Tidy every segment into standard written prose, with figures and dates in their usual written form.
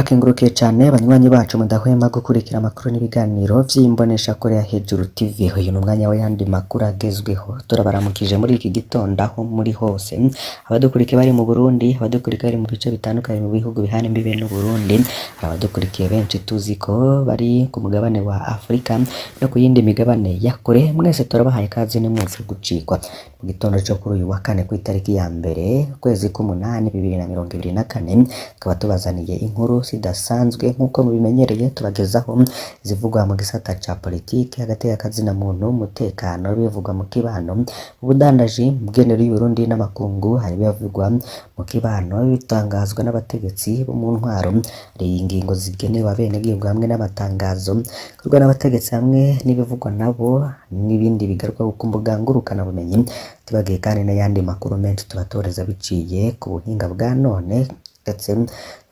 turakengurukiye cyane banywanyi bacu mudahwema gukurikira amakuru n'ibiganiro vy'imbonesha kure ya Hejuru TV. Uyu ni umwanya w'ayandi makuru agezweho, turabaramukije muri iki gitondo aho muri hose, abadukurikiye bari mu Burundi, abadukurikiye bari mu bice bitandukanye mu bihugu bihana imbibe n'u Burundi, abadukurikiye benshi tuzi ko bari ku mugabane wa Afrika no ku yindi migabane ya kure, mwese turabahaye kazi nimuze gucikwa mu gitondo cyo kuri uyu wa kane ku itariki ya mbere ukwezi k'umunani 2024, tukaba tubazaniye inkuru zidasanzwe nk'uko mubimenyereye tubagezaho zivugwa mu gisata ca politike hagati y'akazina muntu, umutekano, bivugwa mu kibano, ubudandaji, mugenero y'Uburundi n'amakungu, hari bivugwa mu kibano, bitangazwa n'abategetsi bo mu ntwaro, hari ingingo zigenewe abenegihugu hamwe n'amatangazo kurwa n'abategetsi hamwe n'ibivugwa nabo n'ibindi bigaruka ku mbuga ngurukana bumenyi, tubagiye kandi n'ayandi makuru menshi tubatoreza biciye ku buhinga bwa none ndetse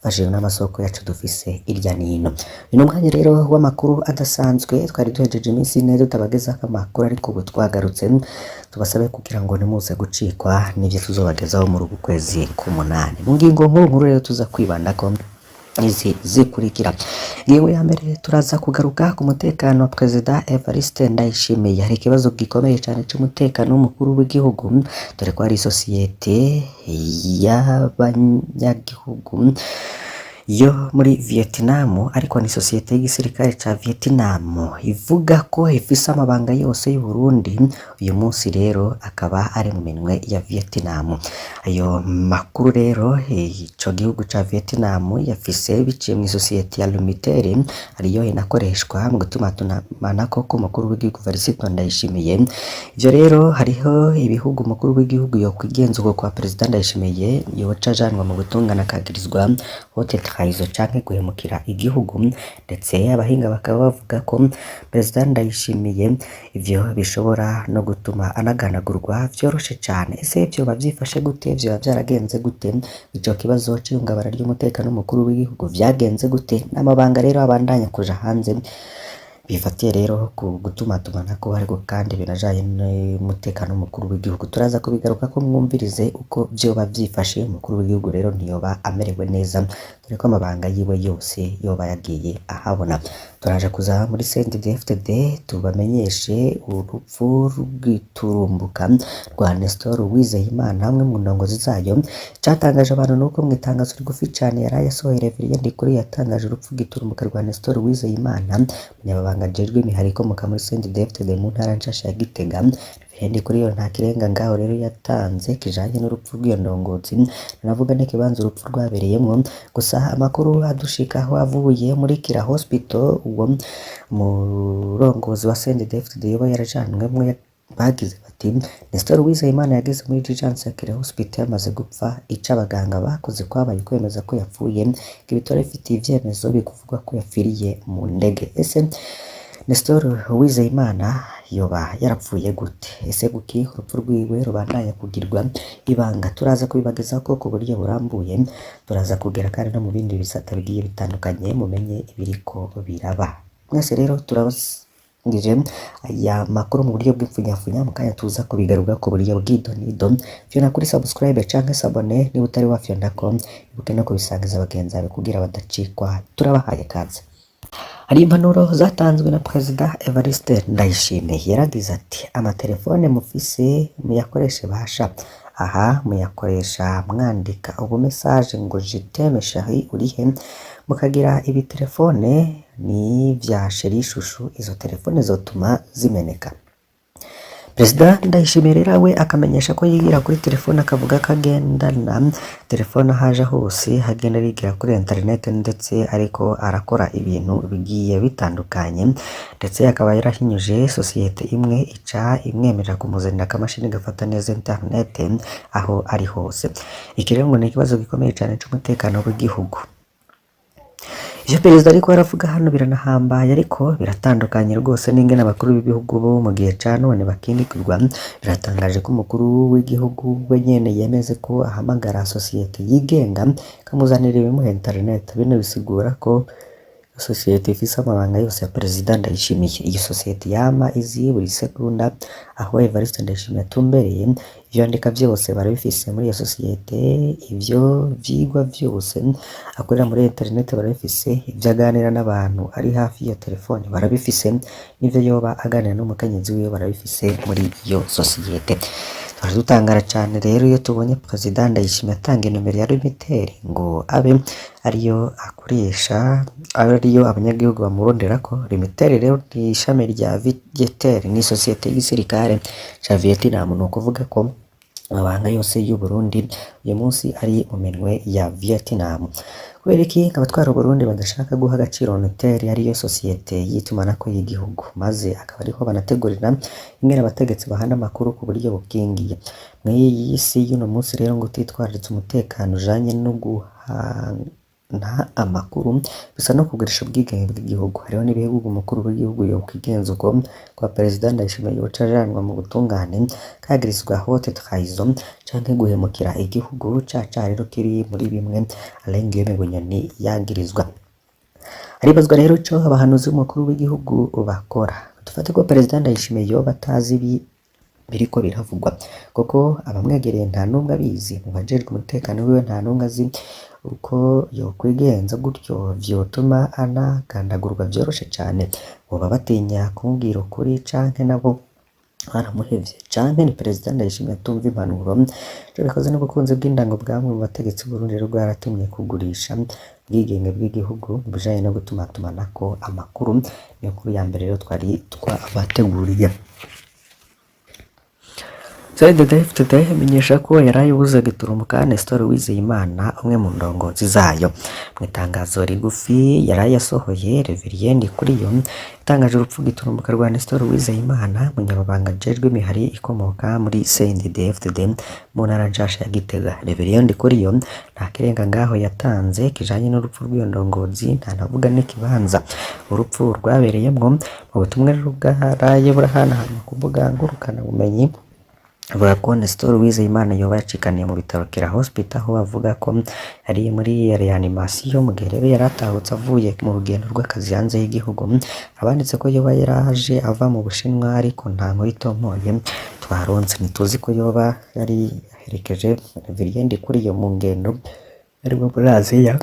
fashije n'amasoko yacu dufise irya nino. Uyu mwanya rero w'amakuru adasanzwe twari duhejeje iminsi neza tutabagezaho amakuru, ariko ubu twagarutse tubasabe kugira ngo nimuze gucikwa n'ivyo tuzobagezaho muri uku kwezi k'umunani. Mu ngingo nkuru rero tuza kwibandako izi zikurikira. Ingingo ya mbere turaza kugaruka ku mutekano wa Perezida Evariste Ndayishimiye. Hari ikibazo gikomeye cyane cy'umutekano w'umukuru w'igihugu, dore ko hari isosiyete y'abanyagihugu yo muri Vietnam, ariko ni sosiyete y'igisirikare ca Vietnam ivuga ko ifise amabanga yose y'u Burundi. Uyu munsi rero akaba ari mu minwe ya Vietnam. Ayo makuru rero ico gihugu ca Vietnam yafise biciye mu sosiyete ya Lumitel ariyo inakoreshwa mu gutuma tunamanako ko umukuru w'igihugu Evariste Ndayishimiye. Ivyo rero hariho ibihugu umukuru w'igihugu yo kwigenzurwa kwa Perezida Ndayishimiye yoca ajanwa mu gutungana akagirizwa hote trahison canke guhemukira igihugu, ndetse abahinga bakaba bavuga ko Perezida Ndayishimiye ivyo bishobora no gutuma anaganagurwa vyoroshe cane. Ese ivyo bavyifashe gute? Vyo byaragenze gute? Ico kibazo c'ihungabana ry'umutekano w'umukuru w'igihugu vyagenze gute? N'amabanga rero abandanya kuja hanze bifatiye rero ku gutuma tumanako, ariko kandi binajaye n'umutekano w'umukuru w'igihugu. Turaza kubigaruka ko mwumvirize uko vyoba vyifashe. Umukuru w'igihugu rero ntiyoba amerewe neza, dore ko amabanga yiwe yose yoba yagiye ahabona. Turaje kuza muri CNDD-FDD tubamenyeshe urupfu rw'iturumbuka rwa Nestor Uwizeyimana, hamwe mu ndongozi zayo. Catangaje abantu nuko mu itangazo rigufi cane yaraye asohoye Reverien Ndikuri yatangaje urupfu rw'iturumbuka rwa Nestor Uwizeyimana, umunyamabanga ajejwe imihari ikomoka muri CNDD-FDD mu ntara nshasha ya Gitega. Kuri yo nta kirenga ngaho rero yatanze kijanye n'urupfu rw'iyo ndongozi, navuga n'ikibanza urupfu rwabereyemwo. Gusa amakuru adushikaho avuye muri Kira Hospital, uwo murongozi wa CNDD-FDD yoba yarajanwemwo bagize bati Nestor Uwizeyimana yageze muri urgence ya Kira Hospital yamaze gupfa. Ica abaganga bakoze kwabaye kwemeza ko yapfuye, ibitaro bifitiye ivyemezo bikuvuga ko yapfiriye mu ndege. Ese Nestor Uwizeyimana yoba yarapfuye gute? Ese kuki urupfu rwiwe rubandanya kugirwa ibanga? Turaza kubibagezaho ko ku buryo burambuye, turaza kugera kandi no mu bindi bisata bigiye bitandukanye mumenye ibiriko biraba. Mwese rero turabasingije aya makuru mu buryo bw'ipfunyafunya, mu kanya tuza kubigaruka ku buryo bw'idonido. Fyona kuri subscribe canke sabone niba utari wafyondako, ibuke no kubisangiza abagenzi bawe kugira badacikwa. Turabahaye kaze. Hari impanuro zatanzwe na Perezida Evariste Ndayishimiye. Yaragize ati amatelefone mufise muyakoreshe basha, aha muyakoresha mwandika ubu message ngo je t'aime chérie urihe, mukagira ibi telefone ni vya sheri shushu, izo telefone zotuma zimeneka. Perezida Ndayishimiye rero we akamenyesha ko yigira kuri telefone, akavuga ko agendana telefone haje hose, hagenda yigira kuri internet, ndetse ariko arakora ibintu bigiye bitandukanye, ndetse akaba yarahinyuje sosiyete imwe ica imwemerera kumuzanira akamashini gafata neza internet aho ari hose. Iki rero ngo ni ikibazo gikomeye cyane cy'umutekano w'igihugu. Ivyo perezida ariko aravuga hano biranahambaye, ariko biratandukanye rwose n'ingene abakuru b'ibihugu bo mu gihe ca none bakindikirwa. Biratangaje ko umukuru w'igihugu we nyene yemeze ko ahamagara sosiyete yigenga kamuzanira ibimuha internet. Bino bisigura ko sosiyete ifise amabanga yose ya Perezida Ndayishimiye. Iyo sosiyete yama izi buri segonda aho Evariste Ndayishimiye atumbereye, ivyo yandika vyose barabifise muri iyo sosiyete, ivyo vyigwa vyose akorera muri internet barabifise, ivyo aganira n'abantu ari hafi y'iyo telefone barabifise, n'ivyo yoba aganira n'umukenyezi wiwe barabifise muri iyo sosiyete. Dutangara cane rero iyo tubonye Perezida Ndayishimiye atanga inomero ya Lumitel ngo abe ariyo akoresha, ariyo abanyagihugu bamuronderako. Lumitel rero ni ishami rya Viettel, ni sosiyete y'igisirikare ca Vietnam. Ni ukuvuga ko amabanga yose y'u Burundi uyu munsi ari mu minwe ya Vietnam. Kubera iki abatwara Burundi badashaka guha agaciro Lumitel ariyo sosiyete y'itumanaho y'igihugu, maze akaba ariho banategurira ingene abategetsi bahana amakuru ku buryo bukingiye. Mw'iyi si y'uno munsi rero ngo utitwararitse umutekano ujanye no guhana amakuru bisa no kugurisha ubwigenge bw'igihugu. Hariho n'ibihugu umukuru w'igihugu yokwigenza uko kwa Perezida Ndayishimiye yoca ajanwa mu butungane kagirizwa haute trahison canke guhemukira igihugu caca rero kiri muri bimwe Alain Guillaume Bunyoni yagirizwa. Aribazwa rero ico abahanuzi b'umukuru w'igihugu bakora. Dufate ko Perezida Ndayishimiye yoba atazi biriko biravugwa, kuko abamwegereye nta numwe abizi, mu bajejwe umutekano wiwe nta numwe azi uko yokwigenza gutyo vyotuma anagandagurwa vyoroshe cane. Boba batinya kumubwira ukuri canke nabo baramuhevye, canke ni Perezida Ndayishimiye atumva impanuro. Ico bikoze n'ubukunzi bw'indango bwamwe mu bategetsi b'Uburundi rero bwaratumye kugurisha ubwigenge bw'igihugu mu bijanye no gutumatumanako amakuru. Niyo nkuru ya mbere rero twari twabateguriye. CNDD-FDD imenyesha ko yaraye ubuze giturumuka Nestor Uwizeyimana, umwe mu ndongozi zayo. Mu itangazo rigufi yaraye yasohoye, Reverien Ndikuriyo yatangaje urupfu giturumuka rwa Nestor Uwizeyimana, umunyamabanga ajejwe imihari ikomoka muri CNDD-FDD mu ntara nshasha ya Gitega. Reverien Ndikuriyo nta kirenga ngaho yatanze kijanye n'urupfu rw'iyo ndongozi, nta navuga n'ikibanza urupfu rwabereyemwo. Mu butumwa rero bwaraye burahanahana ku mbuga ngurukanabumenyi avuga ko Nestor Uwizeyimana yoba yacikaniye mu bitaro Kira Hospital, aho bavuga ko ari muri reanimation mu gihe rero yaratahutse avuye mu rugendo rw'akazi hanze y'igihugu. Abanditse ko yoba yaraje ava mu Bushinwa, ariko nta nkuru itomoye twaronse. Ntituzi ko yoba yari aherekeje Reverien Ndikuriyo mu ngendo ari muri Aziya.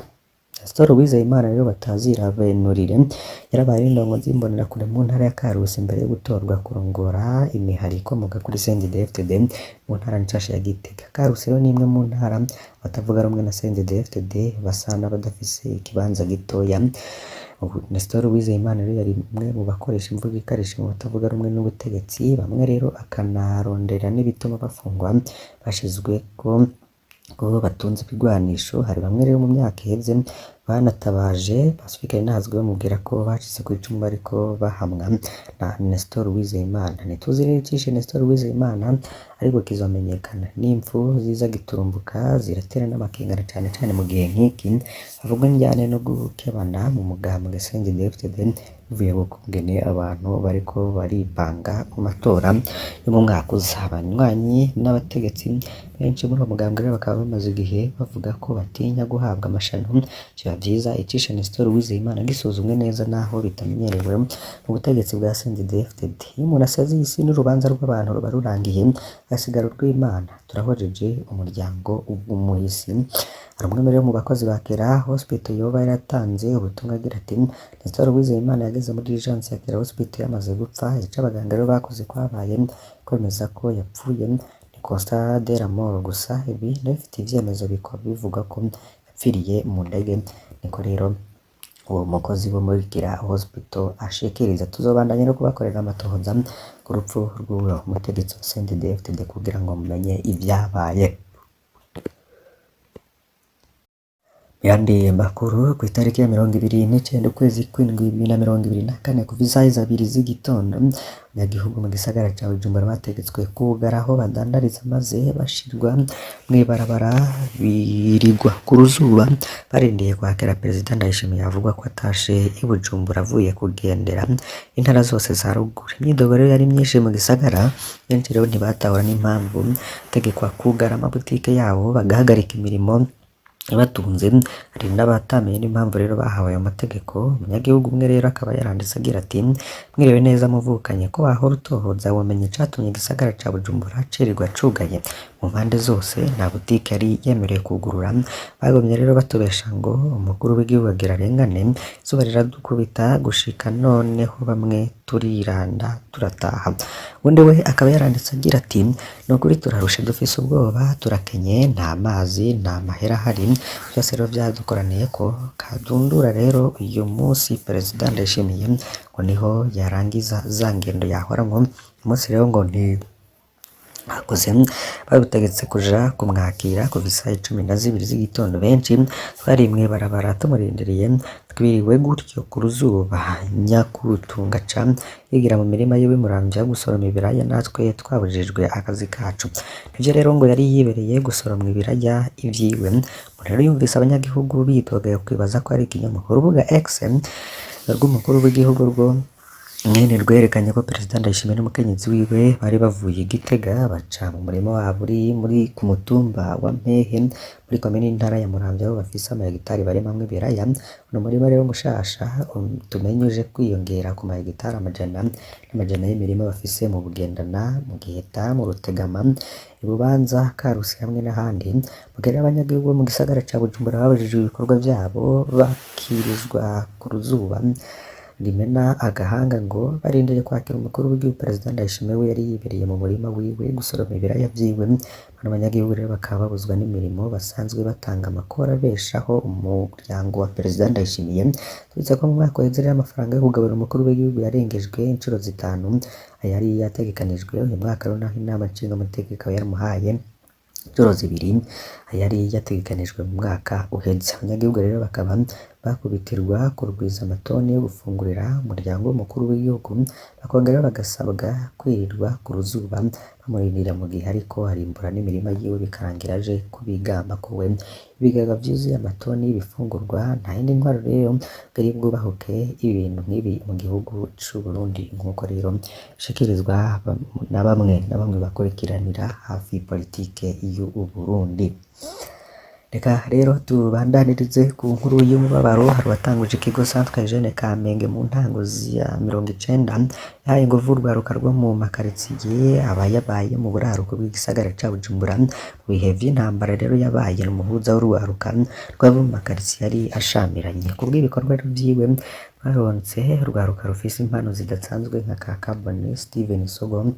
Nestor Uwizeyimana rero batazira benurire yarabaye indongozi y'imbonerakure mu ntara ya Karusi mbere yo gutorwa kurongora imihari ikomoka kuri CNDD-FDD mu ntara nshasha ya Gitega. Karusi rero ni imwe mu ntara batavuga rumwe na CNDD-FDD, basa n'abadafise ikibanza gitoya. Nestor Uwizeyimana rero yari umwe mu bakoresha imvugo ikarisha mu batavuga rumwe n'ubutegetsi, bamwe rero akanarondera n'ibituma bafungwa bashizwe ko batunze ibigwanisho. Hari bamwe rero mu myaka iheze banatabaje Pacifique Nazwe bamubwira ko bacitse ku icumu bariko bahamwa na Nestor Uwizeyimana. Ntituzi rero icishe Nestor Uwizeyimana, ariko kizamenyekana. N'impfu ziza giturumbuka ziratera n'amakingana cane cane mu gihe nk'iki havugwa njyane no gukebana mu mugambwe CNDD-FDD bivuye ku kungene abantu bariko baripanga mu matora yo mu mwaka uza. Abanywanyi n'abategetsi benshi muri uwo mugambwe rero bakaba bamaze igihe bavuga ko batinya guhabwa amashano. Vyoba vyiza icishe Nestor Uwizeyimana gisuzumwe neza naho bitamenyerewe mu butegetsi bwa CNDD-FDD. Iyo umuntu asaze iyi si n'urubanza rw'abantu ruba rurangiye, hasigara urw'Imana. Turahojeje umuryango w'umuhisi. Hari umwe rero mu bakozi ba Kira Hospital yoba yaratanze ubutumwa agira ati Nestor Uwizeyimana yageze muri urgence ya Kira Hospital yamaze gupfa. Ico abaganga rero bakoze kwabaye kwemeza ko yapfuye ni constat de la mort gusa, ibi ntibifite ivyemezo bivuga ko yapfiriye mu ndege. Niko rero uwo mukozi wo muri Kira Hospital ashikiriza. Tuzobandanya no kubakorera amatohoza ku rupfu rw'uwo mutegetsi wa CNDD-FDD kugira ngo mumenye ivyabaye. Yandi makuru ku itariki ya 29 ukwezi kw'indwi 2024 kuva isaha 2 z'igitondo, abanyagihugu mu gisagara ca Bujumbura bategetswe kugaraho badandariza maze bashirwa mw'ibarabara birigwa ku ruzuba barindiye kwakira Perezida Ndayishimiye. Avugwa ko atashe i Bujumbura avuye kugendera intara zose za ruguru. Imyidogo rero yari myinshi mu gisagara, benshi rero ntibatahura n'impamvu tegekwa kugara amabutike yabo bagahagarika imirimo batunze, hari n'abatamenye n'impamvu rero bahawe ayo mategeko. Umunyagihugu umwe rero akaba yaranditse agira ati mwiriwe neza muvukanye, ko wahora utohoza wamenye icatumye igisagara ca Bujumbura cirirwa cugaye mu mpande zose, nta butike yari yemerewe kugurura. Bagomye rero batubesha ngo umukuru w'igihugu agira arengane, izuba riradukubita gushika noneho bamwe turiranda turataha. Undi we akaba yaranditse agira ati ni ukuri turarushe, dufise ubwoba, turakenye, nta mazi, nta mahera ahari, byose rero byadukoraniye ko kadundura. Rero uyu munsi Perezida Ndayishimiye ngo niho yarangiza za ngendo yahoramwo. Umunsi rero ngo bakoze babutegetse kuja kumwakira kuva isaha 12 z'igitondo. Benshi twari mw'ibarabara tumurindiriye, twiriwe gutyo ku ruzuba nyakutunga ca yigira mu mirima yiwe Muramvya gusoroma ibiraya, natwe twabujijwe akazi kacu. Nivyo rero ngo yari yibereye gusoroma ibiraya ivyiwe. Rero yumvise abanyagihugu bitogeye kwibaza ko ari ikinyamakuru. Urubuga X rw'umukuru w'igihugu rwo nyene rwerekanye ko Perezida Ndayishimiye n'umukenyezi wiwe bari bavuye Gitega baca mu murima wabo uri muri ku mutumba wa Mpehe muri komine n'intara ya Muramvya, aho bafise amahegitari barimamwo ibiraya. Uno murima rero mushasha tumenye uje kwiyongera ku mahegitari n'amajana y'imirima bafise mu Bugendana, mu Giheta, mu Rutegama, Ibubanza, Karusi hamwe n'ahandi. Mugere abanyagihugu bo mu gisagara ca Bujumbura babujijwe ibikorwa vyabo bakirizwa ku ruzuba rimena agahanga ngo barindiriye kwakira umukuru w'igihugu. Perezida Ndayishimiye we yari yibereye mu murima wiwe gusoroma ibiraya vyiwe. Bano banyagihugu rero bakaba babuzwa n'imirimo basanzwe batanga amakora beshaho umuryango wa Perezida Ndayishimiye. Tubitse ko mu mwaka uheze amafaranga yo kugaburira umukuru w'igihugu yarengejwe inshuro 5 ayari yategekanijwe. Uyu mwaka rero naho inama nshingamateka yaramuhaye inshuro 2 ayari yategekanijwe mu mwaka uheze. Abanyagihugu rero bakaba bakubitirwa kurugwiza amatoni yo gufungurira umuryango w'umukuru w'igihugu, bakongera bagasabwa kwirirwa ku ruzuba bamurindira mu gihe ariko arimbura n'imirima yiwe, bikarangira aje kubigamba ko we ibigaga vyuzuye amatoni y'ibifungurwa. Nta yindi ntwaro rero bwari bwubahuke ibintu nk'ibi mu gihugu c'u Burundi, nk'uko rero bishikirizwa na bamwe bakurikiranira hafi politike y'u Burundi. Reka rero tubandanirize ku nkuru y'umubabaro. Hari watanguje ikigo Centre Jeune Kamenge mu ntango ya 90 yahaye inguvu urwaruka rwo mu makaritsiye abayabaye mu buraruko bw'igisagara ca Bujumbura mu bihe vy'intambara. Rero yabaye umuhuza w'urwaruka rw'abo mu makaritsiye yari ashamiranye. Kubw'ibikorwa vyiwe baronse urwaruka rufise impano zidasanzwe nka Kakabone, Steven Sogo,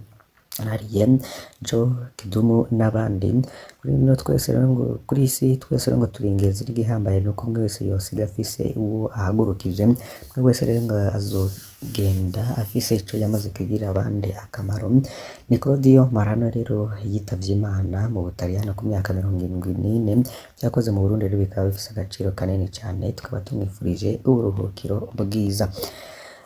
Arien, Joe Kidumu n'abandi. Kuri no twese rero ngo kuri isi twese rero ngo turingeze igihambaye nuko umwe wese yosiga afise uwo ahagurukije. Umwe wese rero ngo azogenda afise ico yamaze kugira abandi akamaro. Ni Claudio Marano rero yitavye Imana mu Butaliyano ku myaka 74. Byakoze mu Burundi rero bikaba bifise agaciro kanini cyane, tukaba tumwifurije uburuhukiro bwiza.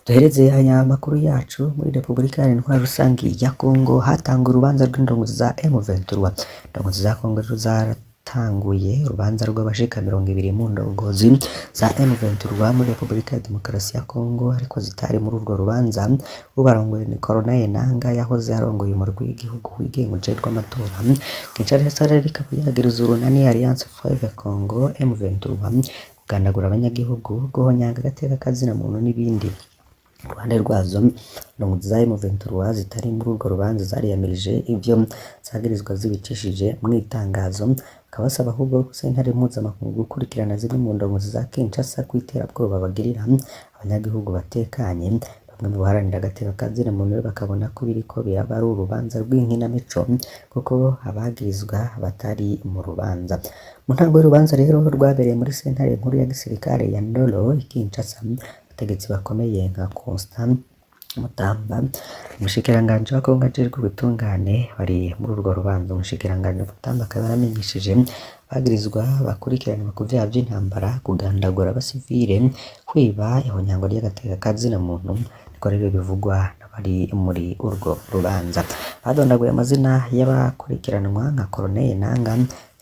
Duhereze aya makuru yacu muri Repubulika Iharanira Rusangi ya Kongo. Hatanga urubanza rw'indongozi za M23. Indongozi za Kongo zaratanguye urubanza rw'abashika 200 mu ndongozi za M23 muri Repubulika ya Demokarasi ya Kongo, ariko zitari muri urwo rubanza. Ubarongoye ni Colonel Nanga yahoze arongoye umurwi w'igihugu wigenga ujejwe amatora. Kinshasa rero ikaba yagiriza urunani Alliance Fleuve Congo M23 kugandagura abanyagihugu, guhonyanga agateka kazina muntu n'ibindi. Ruhande rwazo indongozi za M23 zitari muri urwo rubanza zariyamirije ivyo zagirizwa zibicishije mu itangazo, kabasaba ahubwo sentare mpuzamakungu gukurikirana zimwe mu ndongozi za Kinshasa kw'iterabwoba bagirira abanyagihugu batekanye. Bamwe mu baharanira agateka kazina muntu bakabona ko biriko biraba ari urubanza rw'inkinamico kuko abagirizwa batari mu rubanza. Mu ntango y'urubanza rero rwabereye muri sentare nkuru ya gisirikare ya Ndolo Kinshasa, abategetsi bakomeye nka Constant Mutamba, umushikiranganje wa Kongo ajejwe ubutungane bari muri urwo rubanza. Umushikiranganje Mutamba akaba yaramenyesheje bagirizwa bakurikiranwa ku vyaha vy'intambara, kugandagura abasivile, kwiba, ihonyango ry'agateka kazina muntu. Niko rero bivugwa n'abari muri urwo rubanza. Badondaguye amazina y'abakurikiranwa nka Colonel Nanga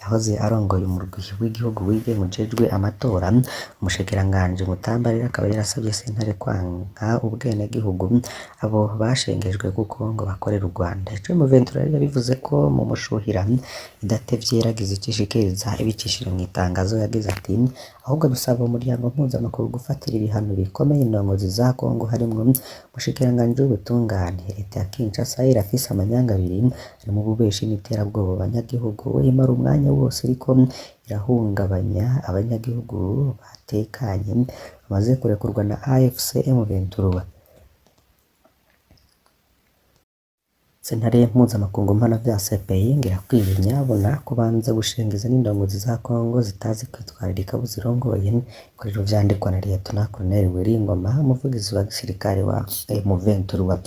yahoze arongoye umurwi w'igihugu wigenga ujejwe amatora. Umushikiranganji Mutambarira akaba yarasabye sentare kwanka ubwenegihugu abo bashengejwe kuko ngo bakorera u Rwanda. Ico M23 yari yabivuze ko mu mushuhira idatevye yaragize icyo ishikiriza ibicishije mu itangazo. Yagize ati ahubwo dusaba umuryango mpuzamakungu gufatira ibihano bikomeye indongozi za Kongo harimwo umushikiranganji w'ubutungane. Leta ya Kinshasa irafise amanyanga abiri harimo ububeshi n'iterabwoba abanyagihugu, imara umwanya wose iriko irahungabanya abanyagihugu batekanye bamaze kurekurwa na AFC M23. Sentare mpuzamakungu mpanavyaha CPI ngirakwiye nyabona kubanza gushingiza n'indongozi za Kongo zitazi kwitwararika buzirongoye. Kuriro vyandikwa na Lieutenant Colonel Wiringoma, umuvugizi wa gisirikare wa M23.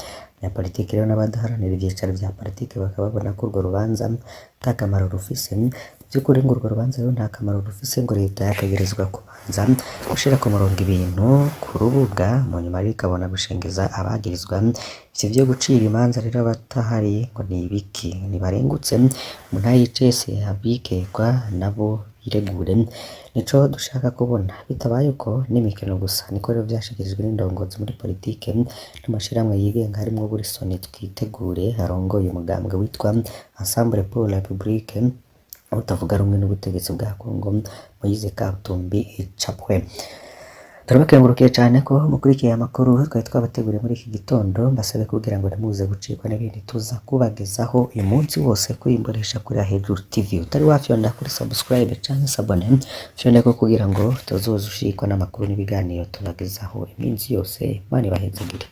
Ya politiki rero n'abadaharanira ivyicaro vya politiki bakaba babona ko urwo rubanza nta kamaro rufise. By'ukuri ngo urwo rubanza rero nta kamaro rufise, ngo leta yategerezwa kubanza gushira ku murongo ibintu ku rubuga, mu nyuma ikabona gushingiza abagirizwa. Ivyo vyo gucira imanza rero abatahari ngo ni ibiki, nibarengutse umuntu ayicese abikekwa nabo biregure. Nico dushaka kubona, bitabaye uko n'imikino gusa. Niko rero vyashikirijwe n'indongozi muri politike n'amashirahamwe yigenga harimwo Wilson Twitegure arongoye umugambwe witwa Ensemble pour la République utavuga rumwe n'ubutegetsi bwa Kongo. Moise Katumbi icapwe. Turabakengurukiye cyane ko mukurikiye amakuru twari twabateguriye muri iki gitondo. Mbasabe kugira ngo ntimuze gucikwa n'ibindi tuza kubagezaho uyu munsi wose kuri Imbonesha kuri Hejuru TV. Utari wafyonda kuri subscribe cyangwa sabone fyonda ko kugira ngo tuzoze ushikwa n'amakuru n'ibiganiro tubagezaho iminsi yose. Imana ibahezagire.